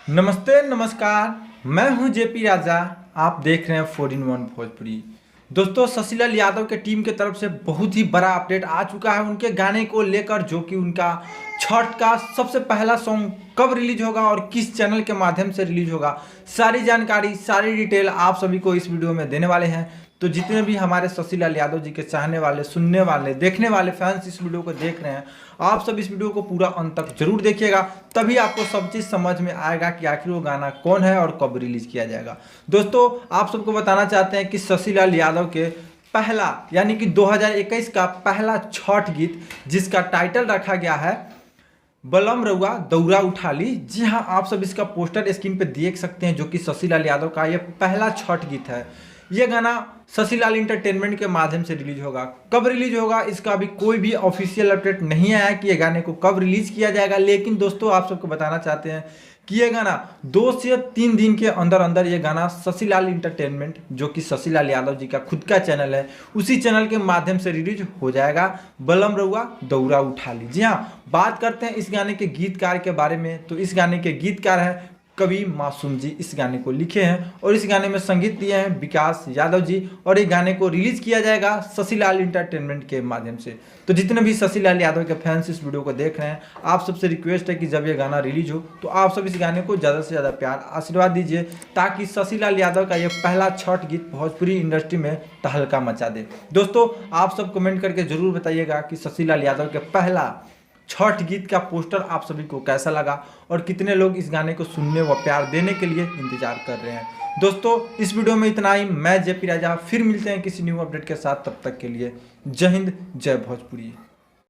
नमस्ते नमस्कार। मैं हूं जेपी राजा। आप देख रहे हैं 4 in 1 भोजपुरी। दोस्तों, शशिलाल यादव के टीम के तरफ से बहुत ही बड़ा अपडेट आ चुका है उनके गाने को लेकर, जो कि उनका छठ का सबसे पहला सॉन्ग कब रिलीज होगा और किस चैनल के माध्यम से रिलीज होगा, सारी जानकारी सारी डिटेल आप सभी को इस वीडियो में देने वाले हैं। तो जितने भी हमारे शशिलाल यादव जी के चाहने वाले, सुनने वाले, देखने वाले फैंस इस वीडियो को देख रहे हैं, आप सब इस वीडियो को पूरा अंत तक जरूर देखिएगा, तभी आपको सब चीज़ समझ में आएगा कि आखिर वो गाना कौन है और कब रिलीज किया जाएगा। दोस्तों, आप सबको बताना चाहते हैं कि शशिलाल यादव के पहला यानी कि 2021 का पहला छठ गीत, जिसका टाइटल रखा गया है बलम रउआ दौरा उठा ली। जी हाँ, आप सब इसका पोस्टर स्क्रीन पे देख सकते हैं, जो कि शशिलाल यादव का ये पहला छठ गीत है। ये गाना शशिलाल इंटरटेनमेंट के माध्यम से रिलीज होगा। कब रिलीज होगा इसका अभी कोई भी ऑफिशियल अपडेट नहीं आया कि ये गाने को कब रिलीज किया जाएगा, लेकिन दोस्तों आप सबको बताना चाहते हैं कि ये गाना 2 से 3 दिन के अंदर अंदर ये गाना शशिलाल इंटरटेनमेंट, जो कि शशिलाल यादव जी का खुद का चैनल है, उसी चैनल के माध्यम से रिलीज हो जाएगा। बलम रउआ दौरा उठा ली। जी हाँ, बात करते हैं इस गाने के गीतकार के बारे में। तो इस गाने के गीतकार हैं कवि मासूम जी। इस गाने को लिखे हैं और इस गाने में संगीत दिए हैं विकास यादव जी, और ये गाने को रिलीज किया जाएगा शशिलाल इंटरटेनमेंट के माध्यम से। तो जितने भी शशिलाल यादव के फैंस इस वीडियो को देख रहे हैं, आप सबसे रिक्वेस्ट है कि जब ये गाना रिलीज हो तो आप सब इस गाने को ज़्यादा से ज़्यादा प्यार आशीर्वाद दीजिए, ताकि शशिलाल यादव का ये पहला छठ गीत भोजपुरी इंडस्ट्री में तहलका मचा दे। दोस्तों, आप सब कमेंट करके जरूर बताइएगा कि शशिलाल यादव के पहला छठ गीत का पोस्टर आप सभी को कैसा लगा और कितने लोग इस गाने को सुनने व प्यार देने के लिए इंतजार कर रहे हैं। दोस्तों, इस वीडियो में इतना ही। मैं जेपी राजा, फिर मिलते हैं किसी न्यू अपडेट के साथ। तब तक के लिए जय हिंद, जय भोजपुरी।